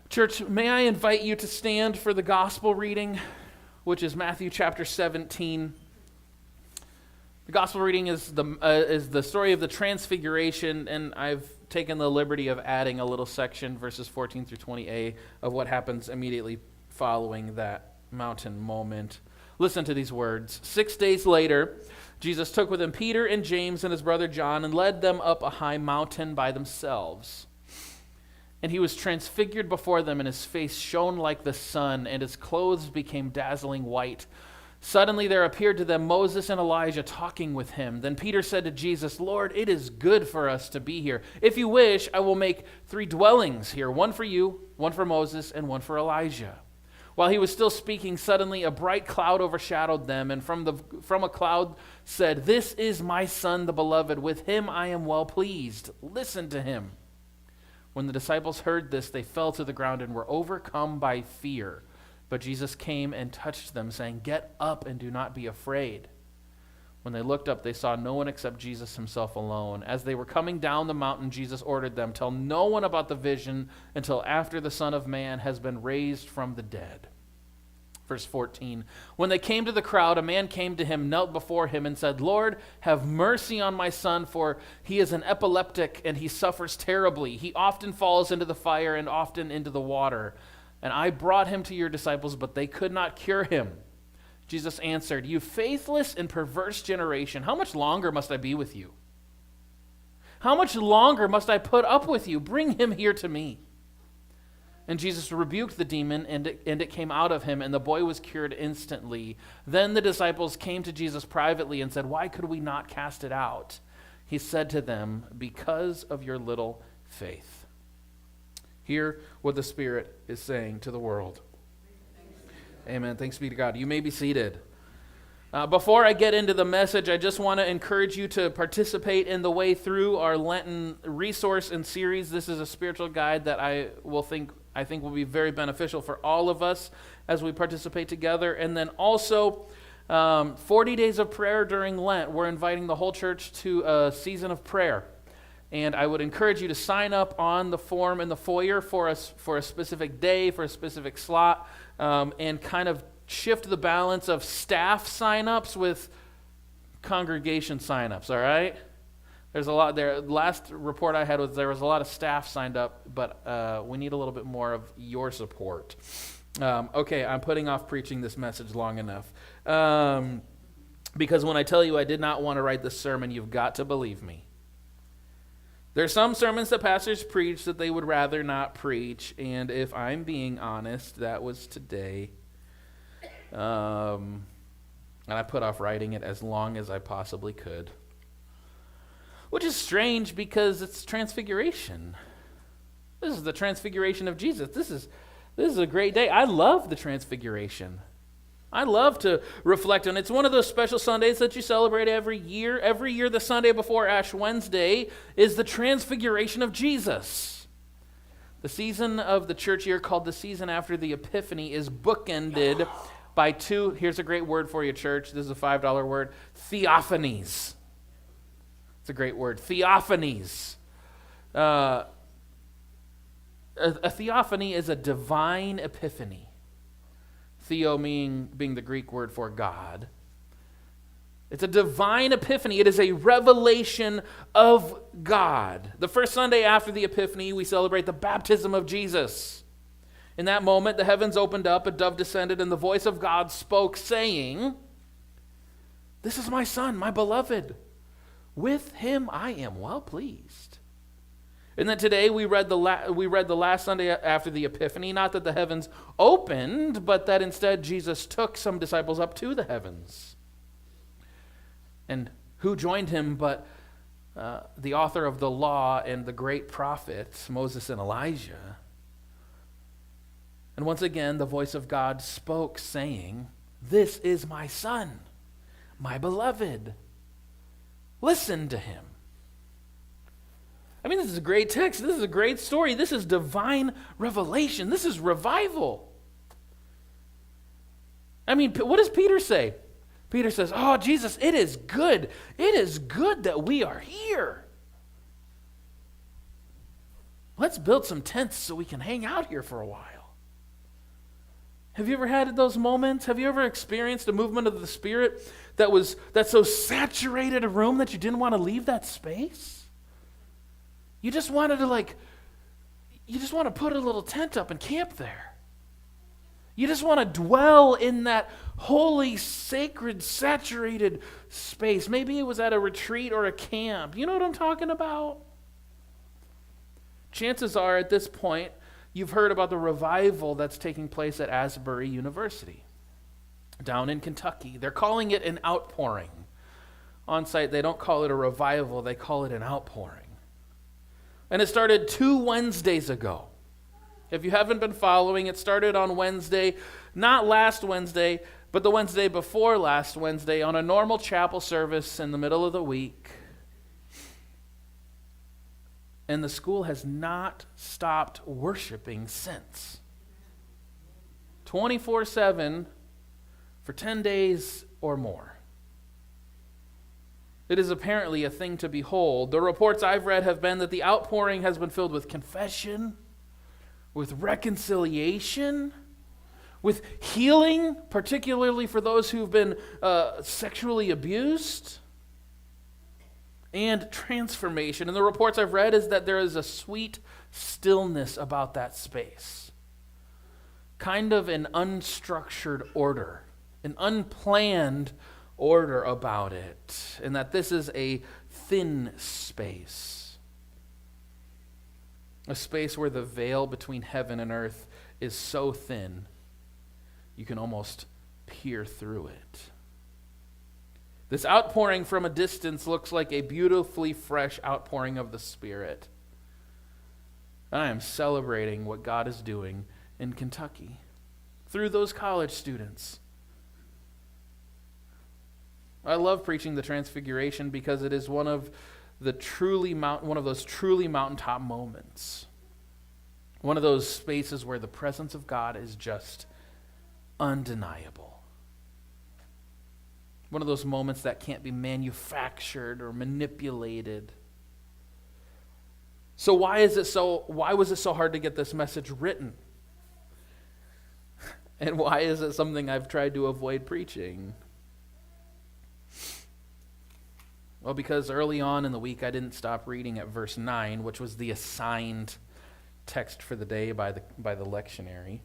Church, may I invite you to stand for the gospel reading, which is Matthew chapter 17. The gospel reading is the story of the Transfiguration, and I've taken the liberty of adding a little section, verses 14 through 20a, of what happens immediately following that mountain moment. Listen to these words. 6 days later, Jesus took with him Peter and James and his brother John and led them up a high mountain by themselves. And he was transfigured before them, and his face shone like the sun, and his clothes became dazzling white. Suddenly there appeared to them Moses and Elijah talking with him. Then Peter said to Jesus, "Lord, it is good for us to be here. If you wish, I will make 3 dwellings here, one for you, one for Moses, and one for Elijah." While he was still speaking, suddenly a bright cloud overshadowed them, and from a cloud said, "This is my son, the beloved. With him I am well pleased. Listen to him." When the disciples heard this, they fell to the ground and were overcome by fear. But Jesus came and touched them, saying, "Get up and do not be afraid." When they looked up, they saw no one except Jesus himself alone. As they were coming down the mountain, Jesus ordered them, "Tell no one about the vision until after the Son of Man has been raised from the dead." Verse 14, when they came to the crowd, a man came to him, knelt before him, and said, "Lord, have mercy on my son, for he is an epileptic, and he suffers terribly. He often falls into the fire and often into the water. And I brought him to your disciples, but they could not cure him." Jesus answered, "You faithless and perverse generation, how much longer must I be with you? How much longer must I put up with you? Bring him here to me." And Jesus rebuked the demon, and it came out of him, and the boy was cured instantly. Then the disciples came to Jesus privately and said, "Why could we not cast it out?" He said to them, "Because of your little faith." Hear what the Spirit is saying to the world. Amen. Thanks be to God. You may be seated. Before I get into the message, I just want to encourage you to participate in the way through our Lenten resource and series. This is a spiritual guide that I think will be very beneficial for all of us as we participate together. And then also, 40 days of prayer during Lent. We're inviting the whole church to a season of prayer. And I would encourage you to sign up on the form in the foyer for a specific day, for a specific slot, and kind of shift the balance of staff sign-ups with congregation sign-ups, all right? There's a lot there. Last report I had was there was a lot of staff signed up, but we need a little bit more of your support. Okay, I'm putting off preaching this message long enough. Because when I tell you I did not want to write this sermon, you've got to believe me. There are some sermons that pastors preach that they would rather not preach, and if I'm being honest, that was today. And I put off writing it as long as I possibly could. Which is strange because it's Transfiguration. This is the Transfiguration of Jesus. This is a great day. I love the Transfiguration. I love to reflect on it. It's one of those special Sundays that you celebrate every year. Every year, the Sunday before Ash Wednesday is the Transfiguration of Jesus. The season of the church year, called the season after the Epiphany, is bookended by 2, here's a great word for you, church. This is a $5 word, theophanies. It's a great word, theophanies. A theophany is a divine epiphany. Theo being the Greek word for God. It's a divine epiphany. It is a revelation of God. The first Sunday after the Epiphany, we celebrate the baptism of Jesus. In that moment, the heavens opened up, a dove descended, and the voice of God spoke, saying, "This is my Son, my beloved. With him I am well pleased." And then today we read the last Sunday after the Epiphany, not that the heavens opened, but that instead Jesus took some disciples up to the heavens. And who joined him but the author of the law and the great prophets, Moses and Elijah. And once again, the voice of God spoke, saying, "This is my Son, my beloved. Listen to him." I mean, this is a great text. This is a great story. This is divine revelation. This is revival. I mean, what does Peter say? Peter says, "Oh, Jesus, it is good. It is good that we are here." let's build some tents so we can hang out here for a while. Have you ever had those moments? Have you ever experienced a movement of the Spirit that so saturated a room that you didn't want to leave that space? You just wanted to put a little tent up and camp there. You just want to dwell in that holy, sacred, saturated space. Maybe it was at a retreat or a camp. You know what I'm talking about? Chances are at this point, you've heard about the revival that's taking place at Asbury University down in Kentucky. They're calling it an outpouring. On site, they don't call it a revival, they call it an outpouring. And it started 2 Wednesdays ago. If you haven't been following, it started on Wednesday, not last Wednesday, but the Wednesday before last Wednesday on a normal chapel service in the middle of the week. And the school has not stopped worshiping since. 24/7 for 10 days or more. It is apparently a thing to behold. The reports I've read have been that the outpouring has been filled with confession, with reconciliation, with healing, particularly for those who've been sexually abused, and transformation. And the reports I've read is that there is a sweet stillness about that space. Kind of an unstructured order, an unplanned order about it. And that this is a thin space. A space where the veil between heaven and earth is so thin, you can almost peer through it. This outpouring from a distance looks like a beautifully fresh outpouring of the Spirit. And I am celebrating what God is doing in Kentucky through those college students. I love preaching the Transfiguration because it is one of those truly mountaintop moments. One of those spaces where the presence of God is just undeniable. One of those moments that can't be manufactured or manipulated. So why was it so hard to get this message written? And why is it something I've tried to avoid preaching? Well, because early on in the week I didn't stop reading at verse 9, which was the assigned text for the day by the lectionary.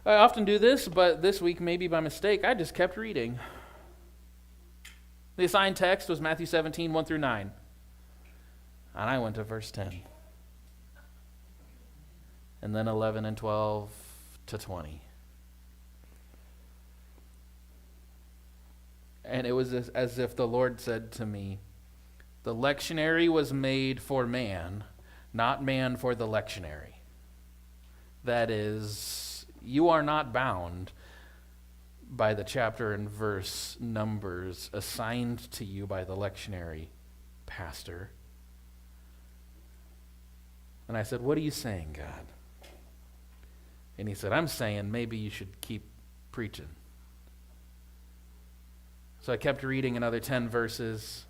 I often do this, but this week, maybe by mistake, I just kept reading. The assigned text was Matthew 17, 1 through 9. And I went to verse 10. And then 11 and 12 to 20. And it was as if the Lord said to me, the lectionary was made for man, not man for the lectionary. That is, you are not bound by the chapter and verse numbers assigned to you by the lectionary pastor. And I said, what are you saying, God? And he said, I'm saying maybe you should keep preaching. So I kept reading another 10 verses,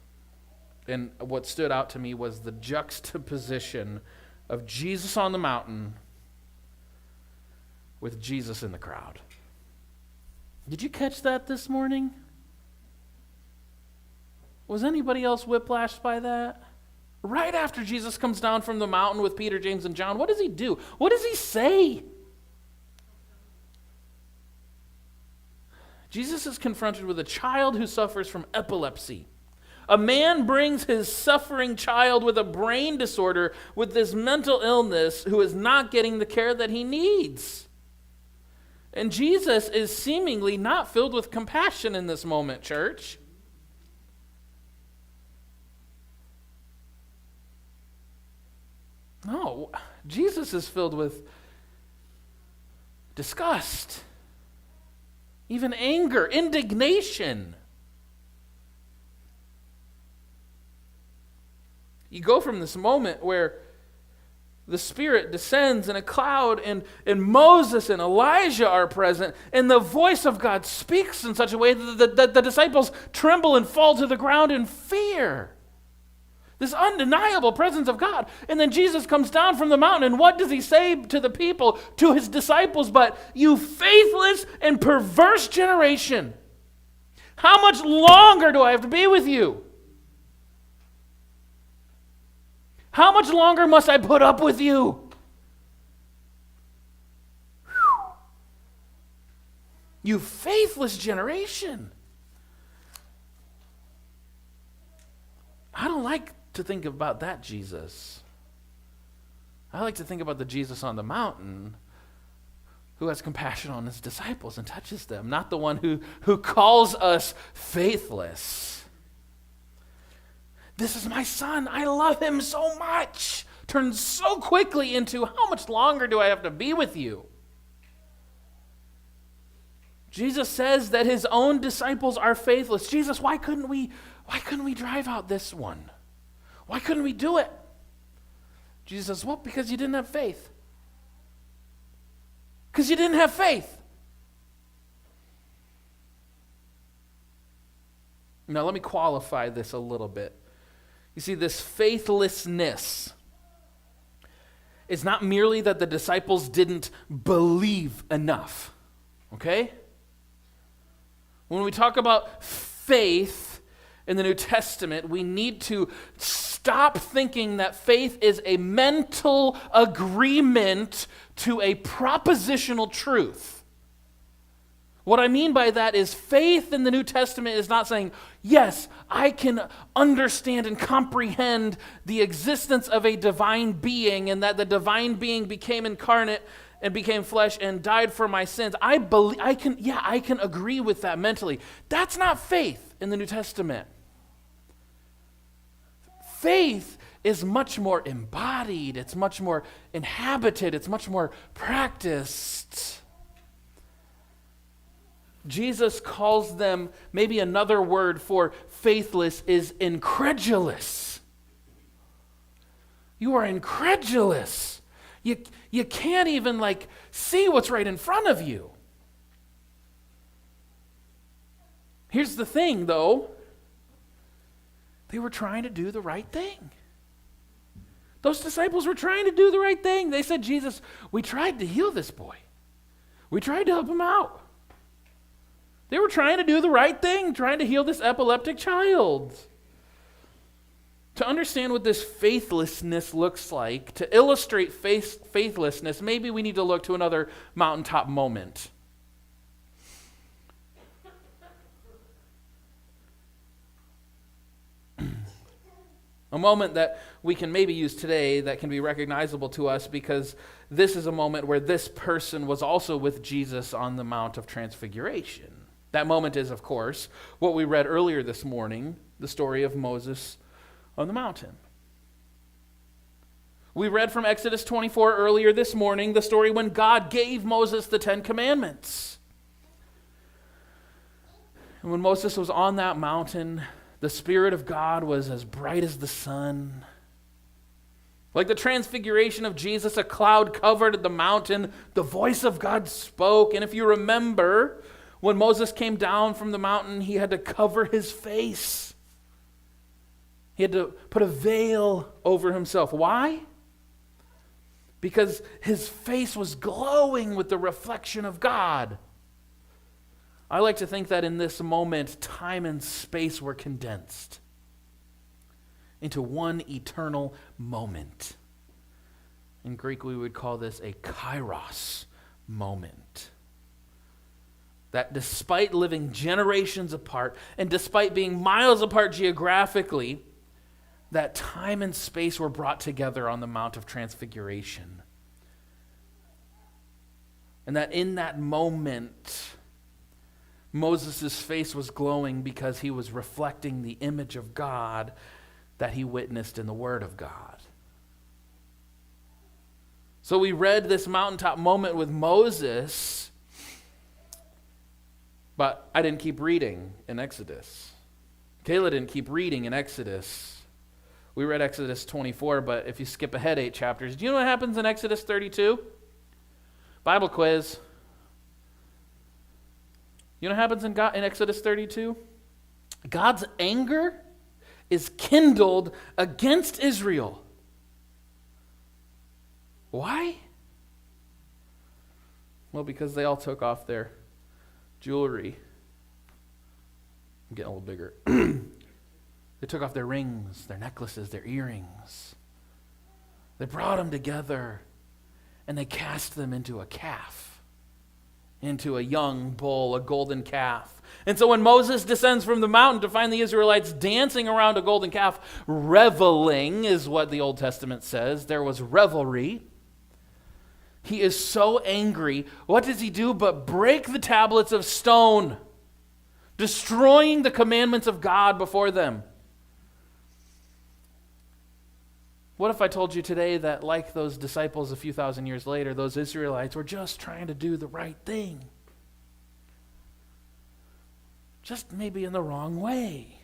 and what stood out to me was the juxtaposition of Jesus on the mountain with Jesus in the crowd. Did you catch that this morning? Was anybody else whiplashed by that? Right after Jesus comes down from the mountain with Peter, James, and John, what does he do? What does he say? Jesus is confronted with a child who suffers from epilepsy. A man brings his suffering child with a brain disorder, with this mental illness, who is not getting the care that he needs. And Jesus is seemingly not filled with compassion in this moment, church. No, Jesus is filled with disgust, even anger, indignation. You go from this moment where the Spirit descends in a cloud, and Moses and Elijah are present, and the voice of God speaks in such a way that the disciples tremble and fall to the ground in fear. This undeniable presence of God. And then Jesus comes down from the mountain, and what does he say to the people, to his disciples, but, "You faithless and perverse generation, how much longer do I have to be with you? How much longer must I put up with you?" Whew. You faithless generation. I don't like to think about that Jesus. I like to think about the Jesus on the mountain who has compassion on his disciples and touches them, not the one who calls us faithless. "This is my son. I love him so much." Turns so quickly into, "How much longer do I have to be with you?" Jesus says that his own disciples are faithless. "Jesus, why couldn't we drive out this one? Why couldn't we do it?" Jesus says, "Well, because you didn't have faith. Because you didn't have faith." Now, let me qualify this a little bit. You see, this faithlessness is not merely that the disciples didn't believe enough, okay? When we talk about faith in the New Testament, we need to stop thinking that faith is a mental agreement to a propositional truth. What I mean by that is faith in the New Testament is not saying, "Yes, I can understand and comprehend the existence of a divine being and that the divine being became incarnate and became flesh and died for my sins. I can agree with that mentally." That's not faith in the New Testament. Faith is much more embodied, it's much more inhabited, it's much more practiced. Jesus calls them, maybe another word for faithless is incredulous. You are incredulous. You can't even see what's right in front of you. Here's the thing, though. They were trying to do the right thing. Those disciples were trying to do the right thing. They said, "Jesus, we tried to heal this boy. We tried to help him out." They were trying to do the right thing, trying to heal this epileptic child. To understand what this faithlessness looks like, to illustrate faithlessness, maybe we need to look to another mountaintop moment. A moment that we can maybe use today that can be recognizable to us because this is a moment where this person was also with Jesus on the Mount of Transfiguration. That moment is, of course, what we read earlier this morning, the story of Moses on the mountain. We read from Exodus 24 earlier this morning, the story when God gave Moses the 10 Commandments. And when Moses was on that mountain, the Spirit of God was as bright as the sun. Like the transfiguration of Jesus, a cloud covered the mountain. The voice of God spoke. And if you remember, when Moses came down from the mountain, he had to cover his face. He had to put a veil over himself. Why? Because his face was glowing with the reflection of God. I like to think that in this moment, time and space were condensed into one eternal moment. In Greek, we would call this a kairos moment. That despite living generations apart, and despite being miles apart geographically, that time and space were brought together on the Mount of Transfiguration. And that in that moment, Moses' face was glowing because he was reflecting the image of God that he witnessed in the Word of God. So we read this mountaintop moment with Moses, but I didn't keep reading in Exodus. Kayla didn't keep reading in Exodus. We read Exodus 24, but if you skip ahead 8 chapters, do you know what happens in Exodus 32? Bible quiz. You know what happens in Exodus 32? God's anger is kindled against Israel. Why? Well, because they all took off their jewelry. I'm getting a little bigger. They took off their rings, their necklaces, their earrings. They brought them together and they cast them into a calf, into a young bull, a golden calf. And so when Moses descends from the mountain to find the Israelites dancing around a golden calf, reveling is what the Old Testament says. There was revelry. He is so angry. What does he do but break the tablets of stone, destroying the commandments of God before them? What if I told you today that, like those disciples a few thousand years later, those Israelites were just trying to do the right thing? Just maybe in the wrong way.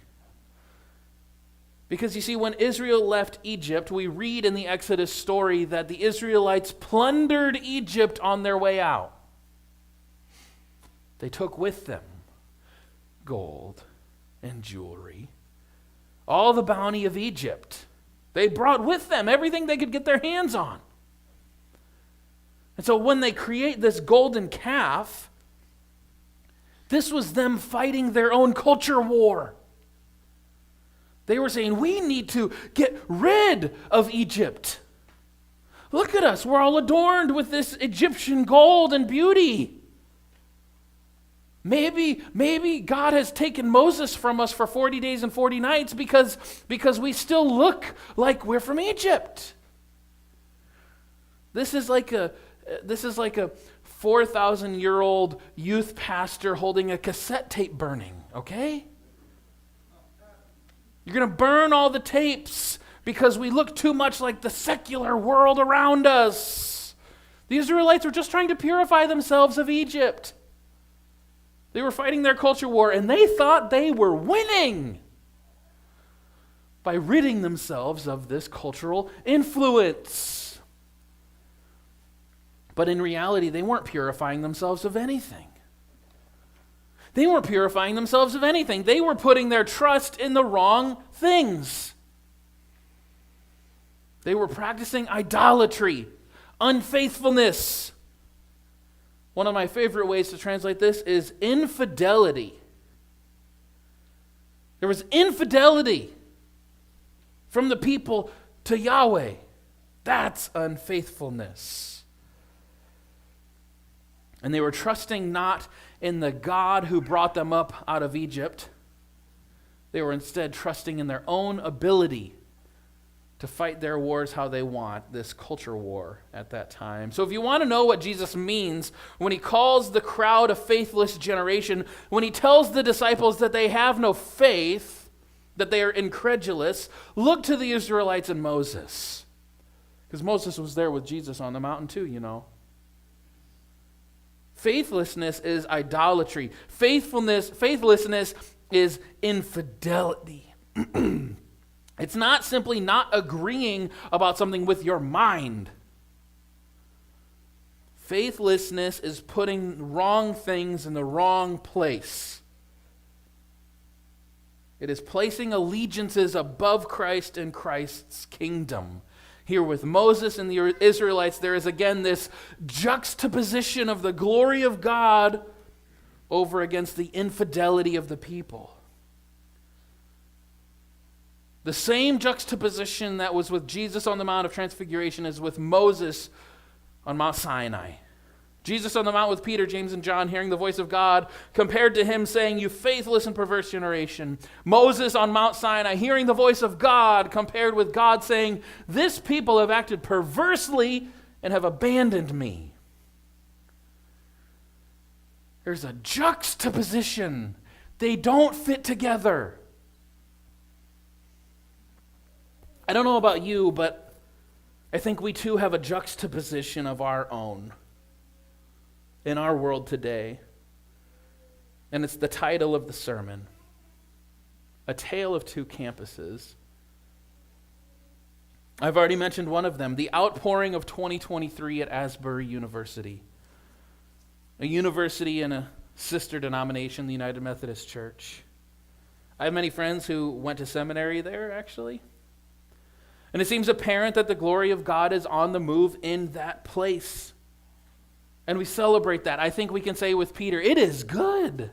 Because you see, when Israel left Egypt, we read in the Exodus story that the Israelites plundered Egypt on their way out. They took with them gold and jewelry, all the bounty of Egypt. They brought with them everything they could get their hands on. And so when they create this golden calf, this was them fighting their own culture war. They were saying, we need to get rid of Egypt. Look at us, we're all adorned with this Egyptian gold and beauty. Maybe God has taken Moses from us for 40 days and 40 nights because we still look like we're from Egypt. This is like a 4,000-year-old youth pastor holding a cassette tape burning, okay? You're going to burn all the tapes because we look too much like the secular world around us. The Israelites were just trying to purify themselves of Egypt. They were fighting their culture war, and they thought they were winning by ridding themselves of this cultural influence. But in reality, they weren't purifying themselves of anything. They weren't purifying themselves of anything. They were putting their trust in the wrong things. They were practicing idolatry, unfaithfulness. One of my favorite ways to translate this is infidelity. There was infidelity from the people to Yahweh. That's unfaithfulness. And they were trusting not in the God who brought them up out of Egypt. They were instead trusting in their own ability to fight their wars how they want, this culture war at that time. So if you want to know what Jesus means when he calls the crowd a faithless generation, when he tells the disciples that they have no faith, that they are incredulous, look to the Israelites and Moses. Because Moses was there with Jesus on the mountain too, you know. Faithlessness is idolatry. Faithlessness is infidelity. It's not simply not agreeing about something with your mind. Faithlessness is putting wrong things in the wrong place. It is placing allegiances above Christ and Christ's kingdom. Here with Moses and the Israelites, there is again this juxtaposition of the glory of God over against the infidelity of the people. The same juxtaposition that was with Jesus on the Mount of Transfiguration is with Moses on Mount Sinai. Jesus on the mount with Peter, James, and John, hearing the voice of God, compared to him saying, "You faithless and perverse generation." Moses on Mount Sinai, hearing the voice of God, compared with God saying, "This people have acted perversely and have abandoned me." There's a juxtaposition. They don't fit together. I don't know about you, but I think we too have a juxtaposition of our own in our world today. And it's the title of the sermon, A Tale of Two Campuses. I've already mentioned one of them, the outpouring of 2023 at Asbury University, a university and a sister denomination, the United Methodist Church. I have many friends who went to seminary there, actually. And it seems apparent that the glory of God is on the move in that place. And we celebrate that. I think we can say with Peter, it is good.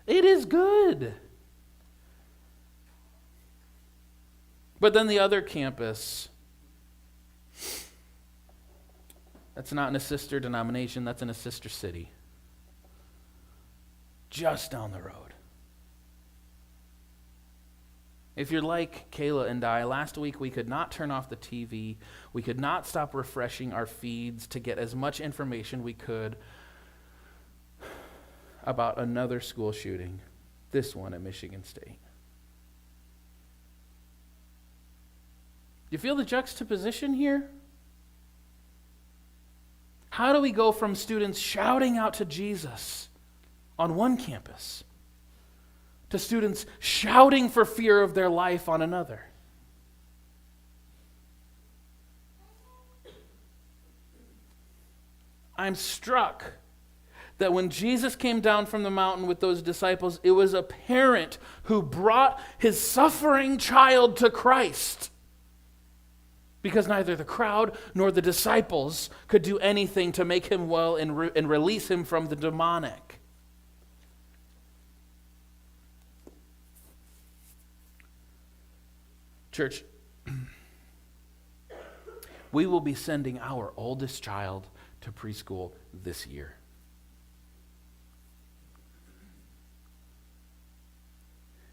It is good. But then the other campus, that's not in a sister denomination, that's in a sister city. Just down the road. If you're like Kayla and I, last week we could not turn off the TV. We could not stop refreshing our feeds to get as much information we could about another school shooting, this one at Michigan State. You feel the juxtaposition here? How do we go from students shouting out to Jesus on one campus to students shouting for fear of their life on another? I'm struck that when Jesus came down from the mountain with those disciples, it was a parent who brought his suffering child to Christ, because neither the crowd nor the disciples could do anything to make him well and release him from the demonic. Church, we will be sending our oldest child to preschool this year.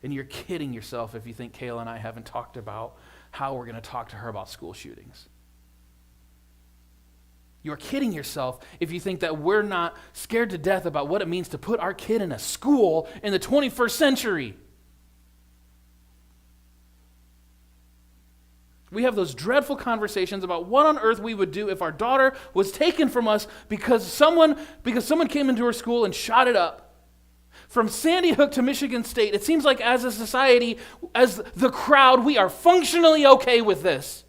And you're kidding yourself if you think Kayla and I haven't talked about how we're going to talk to her about school shootings. You're kidding yourself if you think that we're not scared to death about what it means to put our kid in a school in the 21st century. We have those dreadful conversations about what on earth we would do if our daughter was taken from us because someone came into her school and shot it up. From Sandy Hook to Michigan State, it seems like as a society, as the crowd, we are functionally okay with this.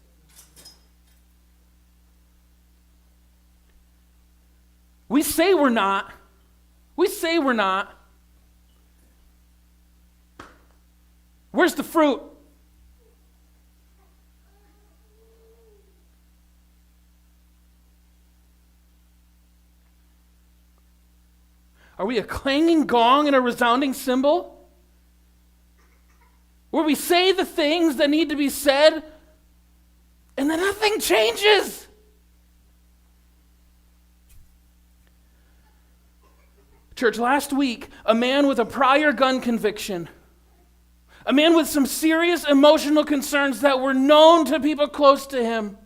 We say we're not. We say we're not. Where's the fruit? Are we a clanging gong and a resounding cymbal? Where we say the things that need to be said and then nothing changes? Church, last week, a man with a prior gun conviction, a man with some serious emotional concerns that were known to people close to him,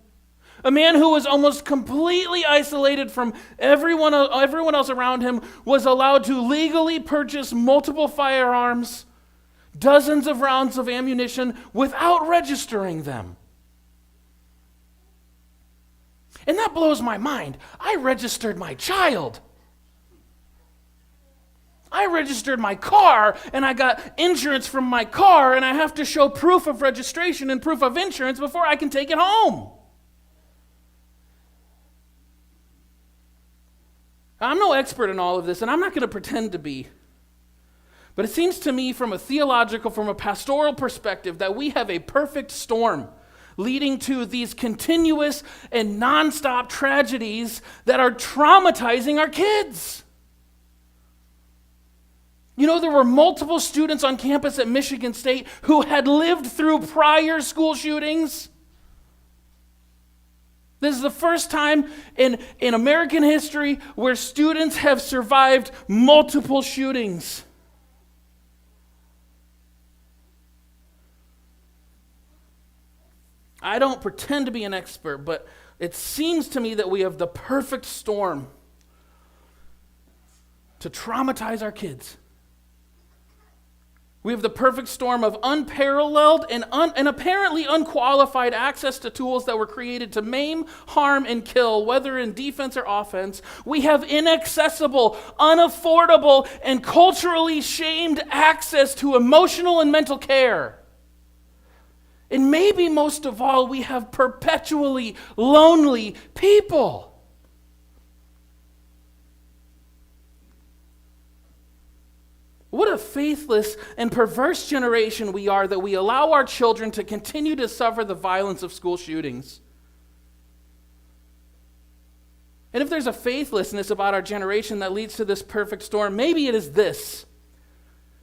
a man who was almost completely isolated from everyone else around him, was allowed to legally purchase multiple firearms, dozens of rounds of ammunition, without registering them. And that blows my mind. I registered my child. I registered my car, and I got insurance from my car, and I have to show proof of registration and proof of insurance before I can take it home. I'm no expert in all of this, and I'm not going to pretend to be. But it seems to me from a pastoral perspective, that we have a perfect storm leading to these continuous and nonstop tragedies that are traumatizing our kids. You know, there were multiple students on campus at Michigan State who had lived through prior school shootings. This is the first time in American history where students have survived multiple shootings. I don't pretend to be an expert, but it seems to me that we have the perfect storm to traumatize our kids. We have the perfect storm of unparalleled and apparently unqualified access to tools that were created to maim, harm, and kill, whether in defense or offense. We have inaccessible, unaffordable, and culturally shamed access to emotional and mental care. And maybe most of all, we have perpetually lonely people. What a faithless and perverse generation we are that we allow our children to continue to suffer the violence of school shootings. And if there's a faithlessness about our generation that leads to this perfect storm, maybe it is this,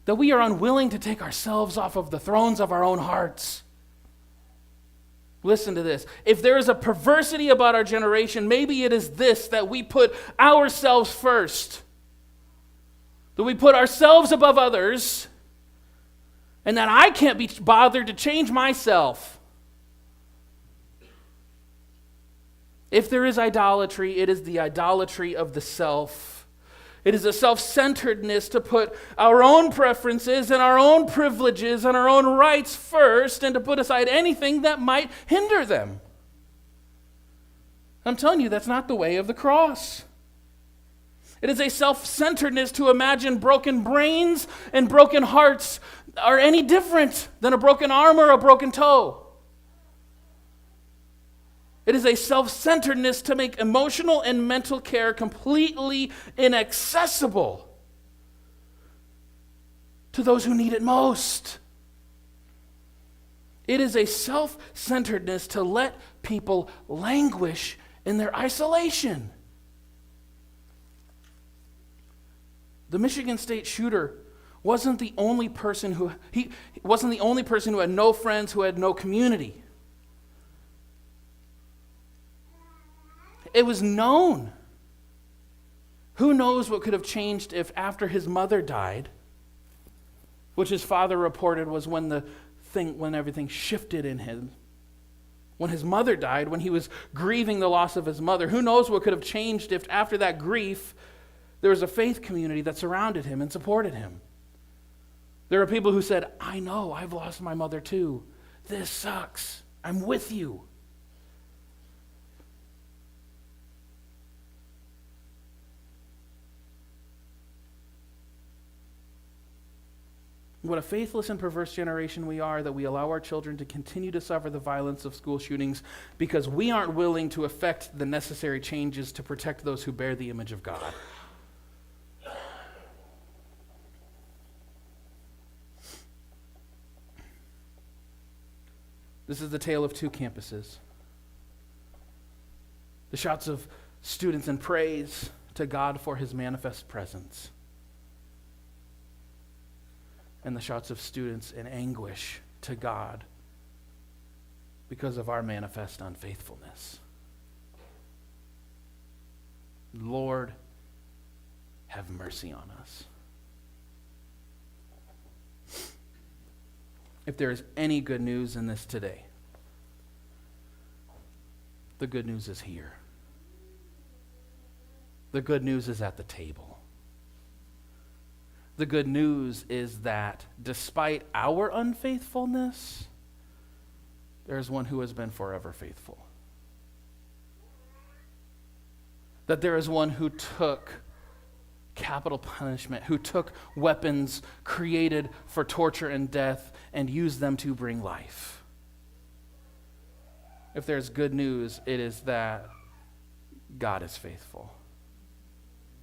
that we are unwilling to take ourselves off of the thrones of our own hearts. Listen to this. If there is a perversity about our generation, maybe it is this, that we put ourselves first. That we put ourselves above others, and that I can't be bothered to change myself. If there is idolatry, it is the idolatry of the self. It is a self-centeredness to put our own preferences and our own privileges and our own rights first and to put aside anything that might hinder them. I'm telling you, that's not the way of the cross. It is a self-centeredness to imagine broken brains and broken hearts are any different than a broken arm or a broken toe. It is a self-centeredness to make emotional and mental care completely inaccessible to those who need it most. It is a self-centeredness to let people languish in their isolation. The Michigan State shooter wasn't the only person who had no friends, who had no community. It was known. Who knows what could have changed if after his mother died, which his father reported was when everything shifted in him. When his mother died, when he was grieving the loss of his mother, who knows what could have changed if after that grief there was a faith community that surrounded him and supported him. There are people who said, I know, I've lost my mother too. This sucks. I'm with you. What a faithless and perverse generation we are that we allow our children to continue to suffer the violence of school shootings because we aren't willing to effect the necessary changes to protect those who bear the image of God. This is the tale of two campuses. The shouts of students in praise to God for his manifest presence, and the shouts of students in anguish to God because of our manifest unfaithfulness. Lord, have mercy on us. If there is any good news in this today, the good news is here. The good news is at the table. The good news is that despite our unfaithfulness, there is one who has been forever faithful. That there is one who took capital punishment, who took weapons created for torture and death and used them to bring life. If there's good news, it is that God is faithful.